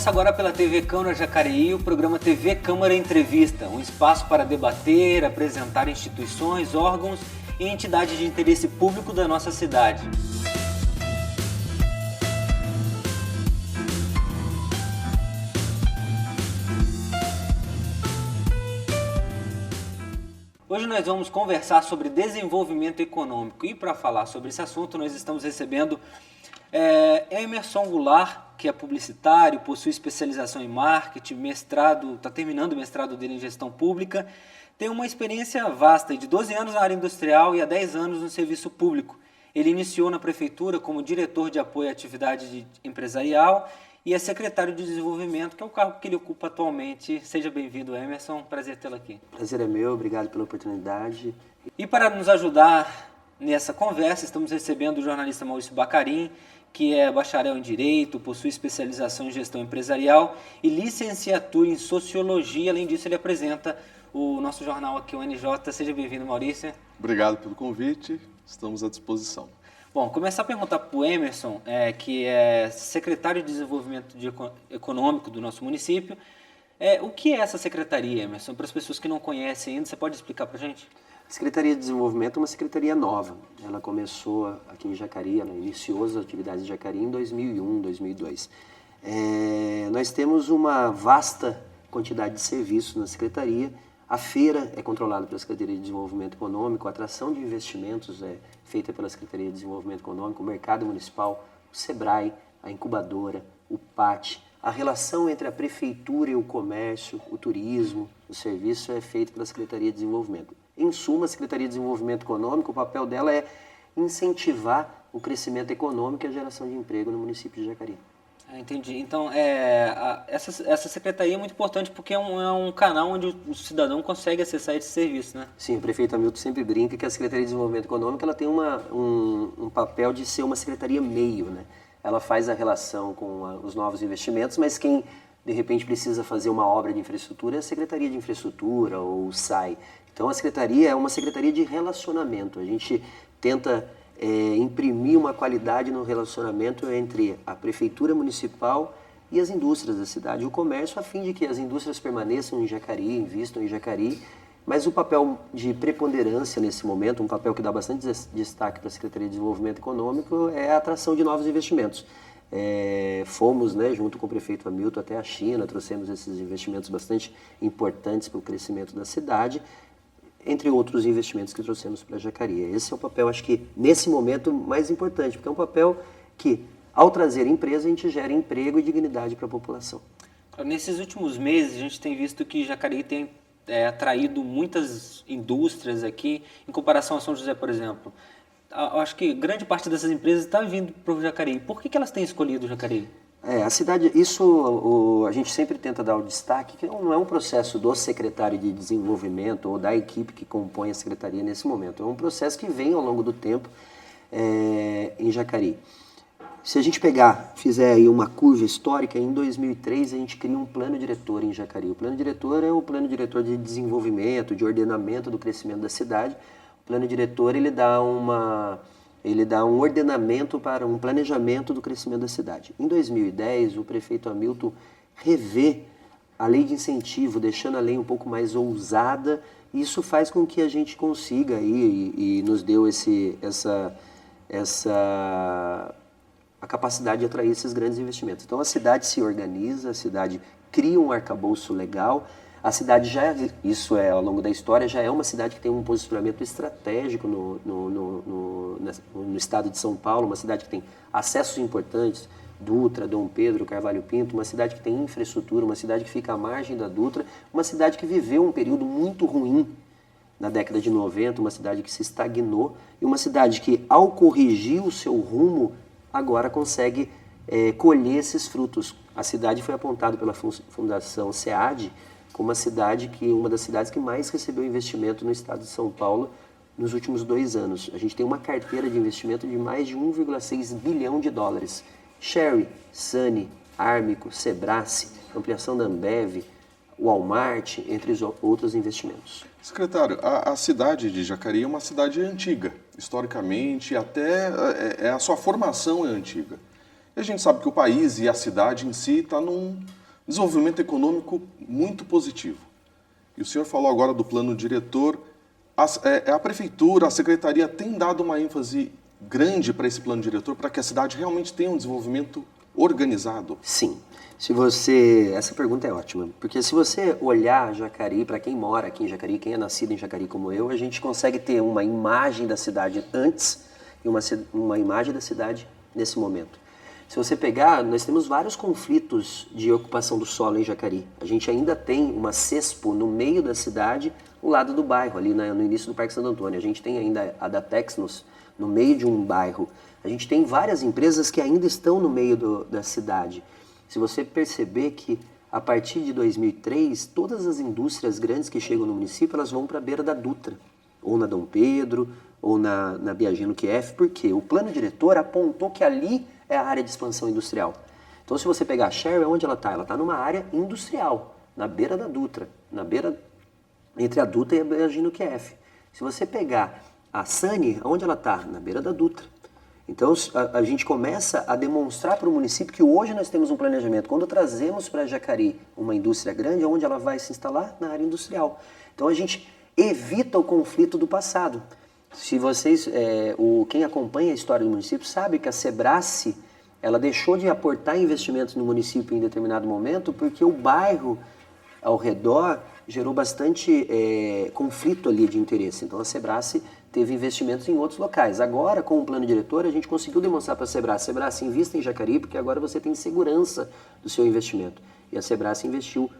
Começa agora pela TV Câmara Jacareí o programa TV Câmara Entrevista, um espaço para debater, apresentar instituições, órgãos e entidades de interesse público da nossa cidade. Hoje nós vamos conversar sobre desenvolvimento econômico e para falar sobre esse assunto nós estamos recebendo Emerson Goulart, que é publicitário, possui especialização em marketing, mestrado, está terminando o mestrado dele em gestão pública, tem uma experiência vasta de 12 anos na área industrial e há 10 anos no serviço público. Ele iniciou na prefeitura como diretor de apoio à atividade empresarial e é secretário de desenvolvimento, que é o cargo que ele ocupa atualmente. Seja bem-vindo, Emerson, prazer tê-lo aqui. Prazer é meu, obrigado pela oportunidade. E para nos ajudar nessa conversa, estamos recebendo o jornalista Maurício Bacarin, que é bacharel em Direito, possui especialização em Gestão Empresarial e licenciatura em Sociologia. Além disso, ele apresenta o nosso jornal aqui, o NJ. Seja bem-vindo, Maurício. Obrigado pelo convite, estamos à disposição. Bom, começar a perguntar para o Emerson, que é secretário de Desenvolvimento Econômico do nosso município. O que é essa secretaria, Emerson? Para as pessoas que não conhecem ainda, você pode explicar para a gente? A Secretaria de Desenvolvimento é uma secretaria nova. Ela começou aqui em Jacareí, ela iniciou as atividades de Jacareí em 2001, 2002. Nós temos uma vasta quantidade de serviços na secretaria. A feira é controlada pela Secretaria de Desenvolvimento Econômico, a atração de investimentos é feita pela Secretaria de Desenvolvimento Econômico, o Mercado Municipal, o SEBRAE, a incubadora, o PAT. A relação entre a prefeitura e o comércio, o turismo, o serviço é feito pela Secretaria de Desenvolvimento. Em suma, a Secretaria de Desenvolvimento Econômico, o papel dela é incentivar o crescimento econômico e a geração de emprego no município de Jacareí. Entendi. Então, essa secretaria é muito importante porque é um canal onde o cidadão consegue acessar esse serviço, né? Sim, o prefeito Hamilton sempre brinca que a Secretaria de Desenvolvimento Econômico ela tem um papel de ser uma secretaria meio, né? Ela faz a relação com os novos investimentos, mas quem, de repente, precisa fazer uma obra de infraestrutura é a Secretaria de Infraestrutura ou o SAI. Então, a secretaria é uma secretaria de relacionamento. A gente tenta imprimir uma qualidade no relacionamento entre a prefeitura municipal e as indústrias da cidade, o comércio, a fim de que as indústrias permaneçam em Jacareí, invistam em Jacareí, mas o papel de preponderância nesse momento, um papel que dá bastante destaque para a Secretaria de Desenvolvimento Econômico, é a atração de novos investimentos. Fomos, junto com o prefeito Hamilton, até a China, trouxemos esses investimentos bastante importantes para o crescimento da cidade, entre outros investimentos que trouxemos para Jacareí. Esse é o papel, acho que, nesse momento, mais importante, porque é um papel que, ao trazer empresa, a gente gera emprego e dignidade para a população. Nesses últimos meses, a gente tem visto que Jacareí tem atraído muitas indústrias aqui, em comparação a São José, por exemplo. Acho que grande parte dessas empresas está vindo para o Jacareí. Por que elas têm escolhido o Jacareí? A cidade, isso a gente sempre tenta dar o destaque, que não é um processo do secretário de desenvolvimento ou da equipe que compõe a secretaria nesse momento. É um processo que vem ao longo do tempo em Jacareí. Se a gente fizer aí uma curva histórica, em 2003 a gente cria um plano diretor em Jacareí. O plano diretor é o plano diretor de desenvolvimento, de ordenamento do crescimento da cidade. O plano diretor ele dá um ordenamento para um planejamento do crescimento da cidade. Em 2010, o prefeito Hamilton revê a lei de incentivo, deixando a lei um pouco mais ousada, e isso faz com que a gente consiga, e nos deu a capacidade de atrair esses grandes investimentos. Então a cidade se organiza, a cidade cria um arcabouço legal. A cidade isso ao longo da história, já é uma cidade que tem um posicionamento estratégico no estado de São Paulo, uma cidade que tem acessos importantes, Dutra, Dom Pedro, Carvalho Pinto, uma cidade que tem infraestrutura, uma cidade que fica à margem da Dutra, uma cidade que viveu um período muito ruim na década de 90, uma cidade que se estagnou e uma cidade que, ao corrigir o seu rumo, agora consegue colher esses frutos. A cidade foi apontada pela Fundação SEAD como uma das cidades que mais recebeu investimento no estado de São Paulo nos últimos 2 anos. A gente tem uma carteira de investimento de mais de 1,6 bilhão de dólares. Sherry, Sani, Armico, Sebrae, ampliação da Ambev, Walmart, entre os outros investimentos. Secretário, a cidade de Jacareí é uma cidade antiga, historicamente, até a sua formação é antiga. E a gente sabe que o país e a cidade em si está num desenvolvimento econômico muito positivo. E o senhor falou agora do plano diretor. A prefeitura, a secretaria tem dado uma ênfase grande para esse plano diretor, para que a cidade realmente tenha um desenvolvimento organizado? Sim. Essa pergunta é ótima, porque se você olhar Jacareí, para quem mora aqui em Jacareí, quem é nascido em Jacareí como eu, a gente consegue ter uma imagem da cidade antes e uma imagem da cidade nesse momento. Se você pegar, nós temos vários conflitos de ocupação do solo em Jacareí. A gente ainda tem uma CESPO no meio da cidade, ao lado do bairro, ali no início do Parque Santo Antônio. A gente tem ainda a Datex no meio de um bairro. A gente tem várias empresas que ainda estão no meio da cidade. Se você perceber que a partir de 2003, todas as indústrias grandes que chegam no município, elas vão para a beira da Dutra, ou na Dom Pedro, ou na Biagino QF, porque o plano diretor apontou que ali é a área de expansão industrial. Então, se você pegar a Sherry, onde ela está? Ela está numa área industrial, na beira da Dutra, entre a Dutra e a Biagino QF. Se você pegar a Sani, onde ela está? Na beira da Dutra. Então, a gente começa a demonstrar para o município que hoje nós temos um planejamento. Quando trazemos para Jacareí uma indústria grande, onde ela vai se instalar? Na área industrial. Então, a gente evita o conflito do passado. Se vocês, quem acompanha a história do município sabe que a Sebrace, ela deixou de aportar investimentos no município em determinado momento porque o bairro ao redor gerou bastante conflito ali de interesse. Então a Sebrace teve investimentos em outros locais. Agora, com o plano diretor, a gente conseguiu demonstrar para a Sebrace, invista em Jacareí, porque agora você tem segurança do seu investimento. E a Sebrace investiu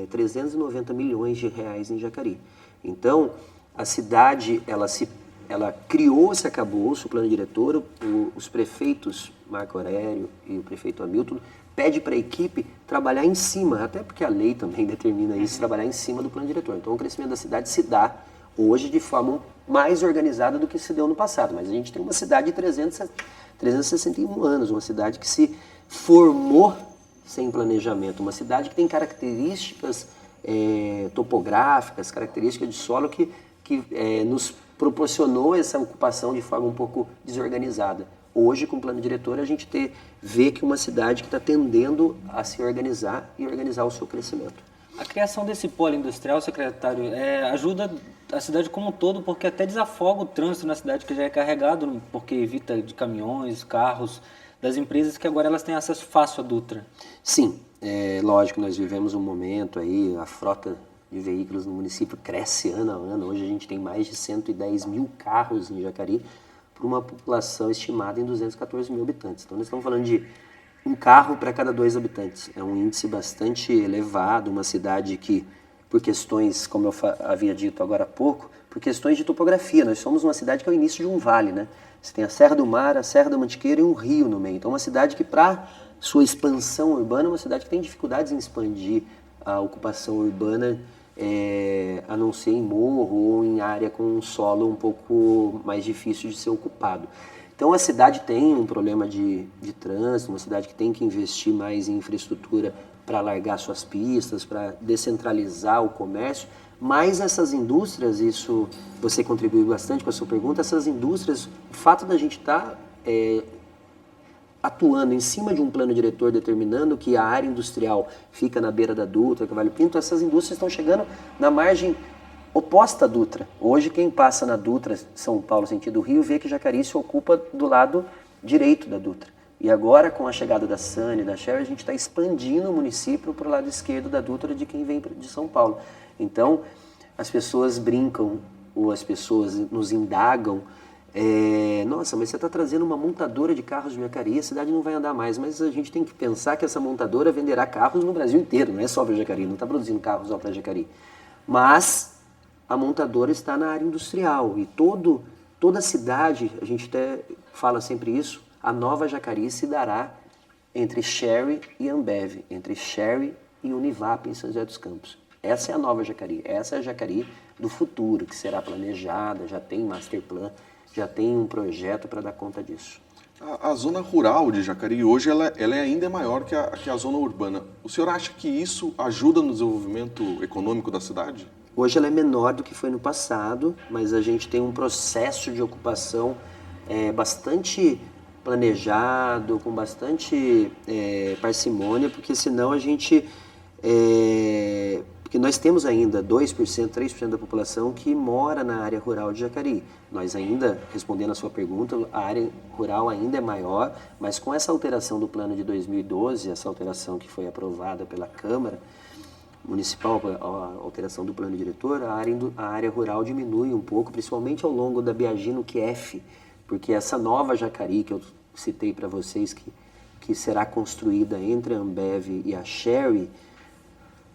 390 milhões de reais em Jacareí. Então, a cidade, ela criou esse arcabouço, o plano diretor, os prefeitos, Marco Aurélio e o prefeito Hamilton, pede para a equipe trabalhar em cima, até porque a lei também determina isso, trabalhar em cima do plano diretor. Então, o crescimento da cidade se dá hoje de forma mais organizada do que se deu no passado. Mas a gente tem uma cidade de 361 anos, uma cidade que se formou sem planejamento, uma cidade que tem características topográficas, características de solo que nos proporcionou essa ocupação de forma um pouco desorganizada. Hoje, com o plano diretor, a gente vê que uma cidade que está tendendo a se organizar e organizar o seu crescimento. A criação desse polo industrial, secretário, ajuda a cidade como um todo, porque até desafoga o trânsito na cidade, que já é carregado, porque evita de caminhões, carros, das empresas que agora elas têm acesso fácil à Dutra. Sim, lógico, nós vivemos um momento aí, a frota de veículos no município cresce ano a ano. Hoje a gente tem mais de 110 mil carros em Jacareí, para uma população estimada em 214 mil habitantes. Então nós estamos falando de um carro para cada 2 habitantes. É um índice bastante elevado, uma cidade que, por questões, como eu havia dito agora há pouco, por questões de topografia, nós somos uma cidade que é o início de um vale, né? Você tem a Serra do Mar, a Serra da Mantiqueira e um rio no meio. Então uma cidade que, para sua expansão urbana, é uma cidade que tem dificuldades em expandir a ocupação urbana, a não ser em morro ou em área com um solo um pouco mais difícil de ser ocupado. Então a cidade tem um problema de trânsito, uma cidade que tem que investir mais em infraestrutura para alargar suas pistas, para descentralizar o comércio, mas essas indústrias, isso você contribuiu bastante com a sua pergunta, essas indústrias, o fato da gente estar atuando em cima de um plano diretor determinando que a área industrial fica na beira da Dutra, Cavalho Pinto, essas indústrias estão chegando na margem oposta à Dutra. Hoje quem passa na Dutra, São Paulo, sentido Rio, vê que Jacareí se ocupa do lado direito da Dutra. E agora com a chegada da Sani, da Sherry, a gente está expandindo o município para o lado esquerdo da Dutra de quem vem de São Paulo. Então as pessoas brincam, ou as pessoas nos indagam, nossa, mas você está trazendo uma montadora de carros de Jacareí, a cidade não vai andar mais. Mas a gente tem que pensar que essa montadora venderá carros no Brasil inteiro, não é só para Jacareí, não está produzindo carros só para Jacareí. Mas a montadora está na área industrial e toda a cidade, a gente até fala sempre isso, a nova Jacareí se dará entre Sherry e Ambev, entre Sherry e Univap em São José dos Campos. Essa é a nova Jacareí, essa é a Jacareí do futuro, que será planejada, já tem master plan, já tem um projeto para dar conta disso. A zona rural de Jacareí hoje ela é ainda maior que a zona urbana. O senhor acha que isso ajuda no desenvolvimento econômico da cidade? Hoje ela é menor do que foi no passado, mas a gente tem um processo de ocupação bastante planejado, com bastante parcimônia, porque senão a gente... porque nós temos ainda 2%, 3% da população que mora na área rural de Jacareí. Nós ainda, respondendo a sua pergunta, a área rural ainda é maior, mas com essa alteração do plano de 2012, essa alteração que foi aprovada pela Câmara Municipal, a alteração do plano diretor, a área rural diminui um pouco, principalmente ao longo da Biagino QF, porque essa nova Jacareí que eu citei para vocês, que será construída entre a Ambev e a Sherry,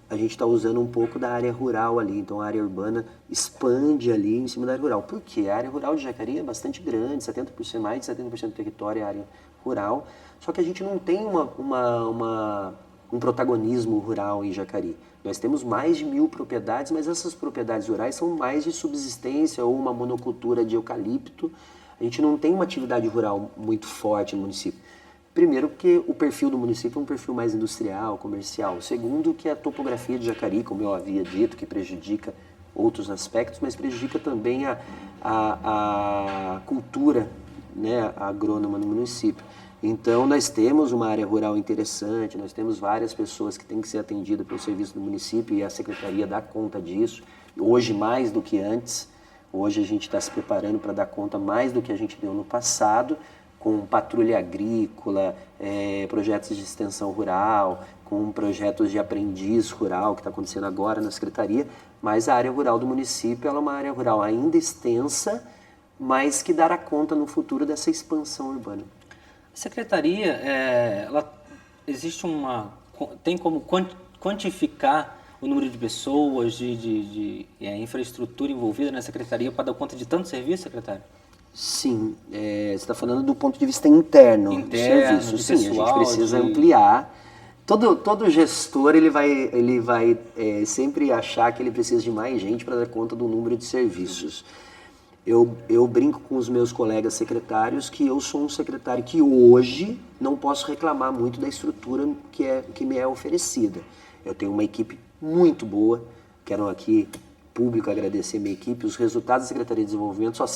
a gente está usando um pouco da área rural ali, então a área urbana expande ali em cima da área rural. Por quê? A área rural de Jacareí é bastante grande, 70%, mais de 70% do território é área rural, só que a gente não tem um protagonismo rural em Jacareí. Nós temos mais de 1.000 propriedades, mas essas propriedades rurais são mais de subsistência ou uma monocultura de eucalipto. A gente não tem uma atividade rural muito forte no município. Primeiro, porque o perfil do município é um perfil mais industrial, comercial. Segundo, que a topografia de Jacareí, como eu havia dito, que prejudica outros aspectos, mas prejudica também a cultura, né, agrônoma no município. Então, nós temos uma área rural interessante, nós temos várias pessoas que têm que ser atendidas pelo serviço do município e a secretaria dá conta disso, hoje mais do que antes. Hoje a gente está se preparando para dar conta mais do que a gente deu no passado, com patrulha agrícola, projetos de extensão rural, com projetos de aprendiz rural, que está acontecendo agora na Secretaria, mas a área rural do município ela é uma área rural ainda extensa, mas que dará conta no futuro dessa expansão urbana. A Secretaria, tem como quantificar o número de pessoas, de infraestrutura envolvida na Secretaria para dar conta de tanto serviço, secretário? Sim, você está falando do ponto de vista interno do serviço. Sim, pessoal, a gente precisa ampliar. Todo gestor ele vai sempre achar que ele precisa de mais gente para dar conta do número de serviços. Eu brinco com os meus colegas secretários que eu sou um secretário que hoje não posso reclamar muito da estrutura que me é oferecida. Eu tenho uma equipe muito boa, quero aqui público agradecer a minha equipe. Os resultados da Secretaria de Desenvolvimento só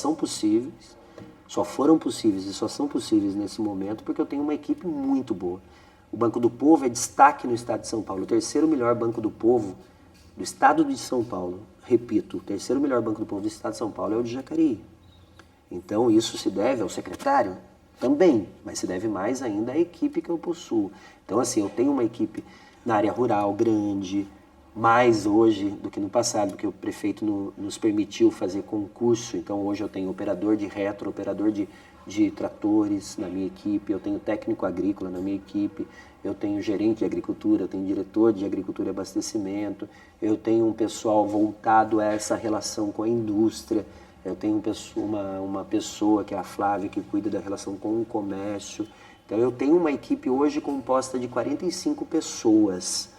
foram possíveis e só são possíveis nesse momento porque eu tenho uma equipe muito boa. O Banco do Povo é destaque no estado de São Paulo, o terceiro melhor Banco do Povo do estado de São Paulo. Repito, o terceiro melhor Banco do Povo do estado de São Paulo é o de Jacareí. Então isso se deve ao secretário? Também, mas se deve mais ainda à equipe que eu possuo. Então assim, eu tenho uma equipe na área rural grande, mais hoje do que no passado, porque o prefeito nos permitiu fazer concurso. Então hoje eu tenho operador de retro, operador de tratores na minha equipe, eu tenho técnico agrícola na minha equipe, eu tenho gerente de agricultura, eu tenho diretor de agricultura e abastecimento, eu tenho um pessoal voltado a essa relação com a indústria, eu tenho uma pessoa que é a Flávia, que cuida da relação com o comércio. Então eu tenho uma equipe hoje composta de 45 pessoas,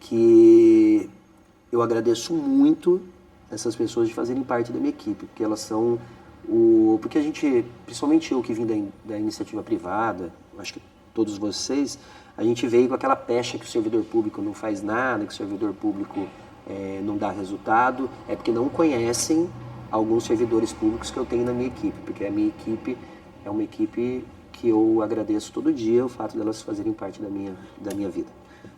que eu agradeço muito essas pessoas de fazerem parte da minha equipe, porque elas são porque a gente, principalmente eu que vim da iniciativa privada, acho que todos vocês, a gente veio com aquela pecha que o servidor público não faz nada, que o servidor público não dá resultado, é porque não conhecem alguns servidores públicos que eu tenho na minha equipe, porque a minha equipe é uma equipe que eu agradeço todo dia o fato delas fazerem parte da minha vida.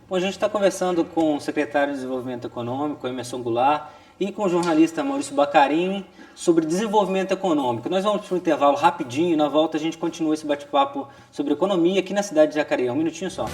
Bom, a gente está conversando com o secretário de Desenvolvimento Econômico, Emerson Goulart, e com o jornalista Maurício Bacarin sobre desenvolvimento econômico. Nós vamos para um intervalo rapidinho e na volta a gente continua esse bate-papo sobre economia aqui na cidade de Jacareí. Um minutinho só.